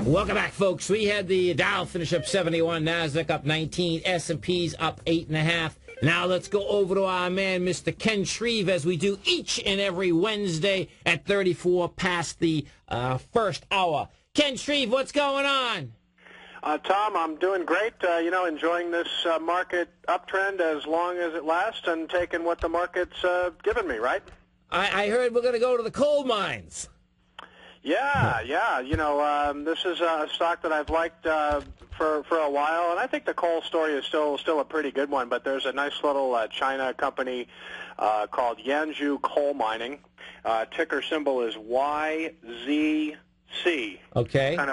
Welcome back, folks. We had the Dow finish up 71, NASDAQ up 19, S&P's up 8.5. Now let's go over to our man, Mr. Ken Shreve, as we do each and every Wednesday at 34 past the first hour. Ken Shreve, what's going on? Tom, I'm doing great. Enjoying this market uptrend as long as it lasts and taking what the market's given me, right? I heard we're going to go to the coal mines. Yeah. This is a stock that I've liked for a while, and I think the coal story is still a pretty good one. But there's a nice little China company called Yanzhou Coal Mining. Ticker symbol is YZC. Okay. Kind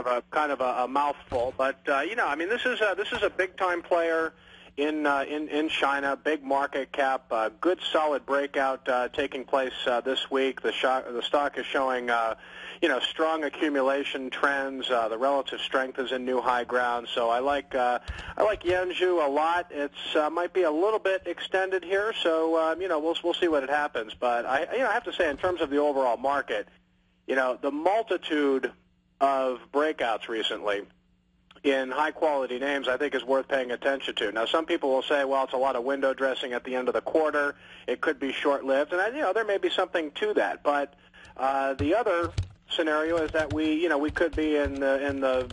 of a mouthful, but this is a big time player in China, big market cap, good solid breakout taking place this week. The stock is showing strong accumulation trends. The relative strength is in new high ground. So I like Yanzhou a lot. It's might be a little bit extended here, so we'll see what it happens. But I have to say, in terms of the overall market, the multitude of breakouts recently in high-quality names, I think, is worth paying attention to. Now, some people will say, well, it's a lot of window dressing at the end of the quarter. It could be short-lived, and there may be something to that. But the other scenario is that we could be in the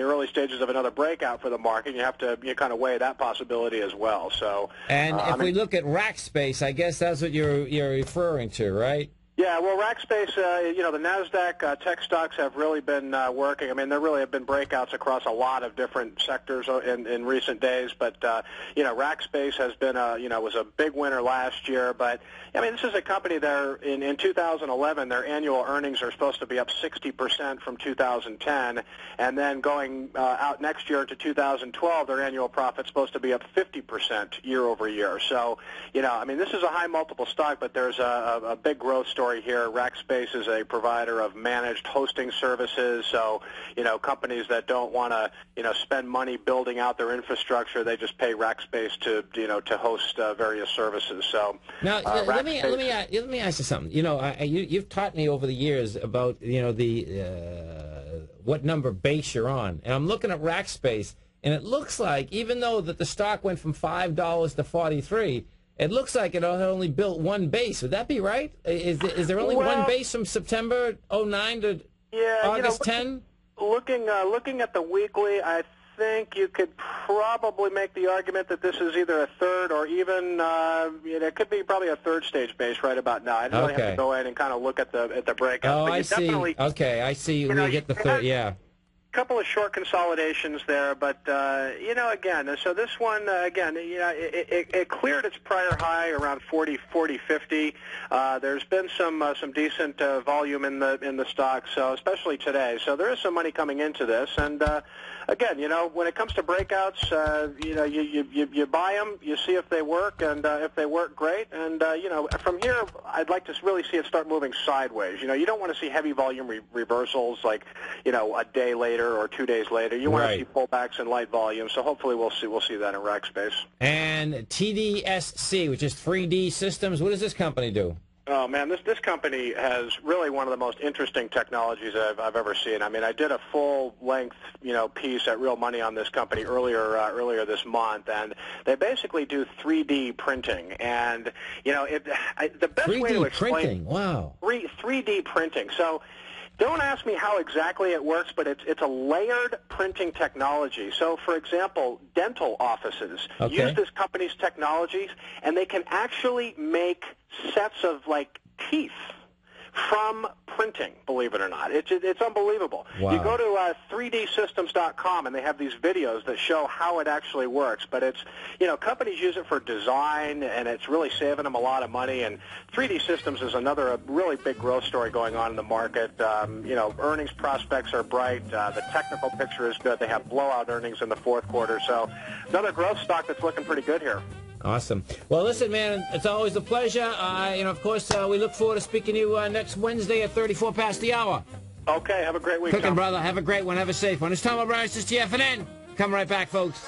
early stages of another breakout for the market. You have to kind of weigh that possibility as well. So, and if we look at rack space, I guess that's what you're referring to, right? Yeah, well, Rackspace, the NASDAQ tech stocks have really been working. I mean, there really have been breakouts across a lot of different sectors in recent days. But, Rackspace has been was a big winner last year. But, I mean, this is a company there in 2011, their annual earnings are supposed to be up 60% from 2010. And then going out next year to 2012, their annual profit's supposed to be up 50% year over year. So, this is a high multiple stock, but there's a big growth story here. Rackspace is a provider of managed hosting services, so companies that don't want to spend money building out their infrastructure, they just pay Rackspace to host various services. So now let me ask you something. You've taught me over the years about what number base you're on, and I'm looking at Rackspace, and it looks like even though that the stock went from $5 to $43. It looks like it only built one base. Would that be right? Is there only one base from September 09 to August 10? Looking at the weekly, I think you could probably make the argument that this is either a third or even it could be probably a third stage base right about now. I don't really have to go in and kind of look at the breakout. Oh, but I see. Okay, I see. We get the third. Yeah. Couple of short consolidations there, but again, so this one it cleared its prior high around 40.50. There's been some decent volume in the stock, so especially today. So there is some money coming into this, and again, when it comes to breakouts, you buy them, you see if they work, and if they work, great. And from here, I'd like to really see it start moving sideways. You don't want to see heavy volume reversals like a day later or 2 days later. You want to see pullbacks in light volume. So hopefully we'll see that in Rackspace. And TDSC, which is 3D Systems, what does this company do? Oh man, this company has really one of the most interesting technologies I've ever seen. I mean, I did a full-length piece at Real Money on this company earlier this month, and they basically do 3D printing. And the best way to explain 3D printing, wow, 3D printing. So. Don't ask me how exactly it works, but it's a layered printing technology. So, for example, dental offices use this company's technologies, and they can actually make sets of, teeth from printing, believe it or not. It's unbelievable. Wow. You go to 3dsystems.com, and they have these videos that show how it actually works. But it's, companies use it for design, and it's really saving them a lot of money. And 3D Systems is another really big growth story going on in the market. Earnings prospects are bright. The technical picture is good. They have blowout earnings in the fourth quarter. So another growth stock that's looking pretty good here. Awesome. Well, listen, man, it's always a pleasure. Of course, we look forward to speaking to you next Wednesday at 34 past the hour. Okay, have a great week, Cooking, brother. Have a great one. Have a safe one. It's Tom O'Brien. This is TFNN. Come right back, folks.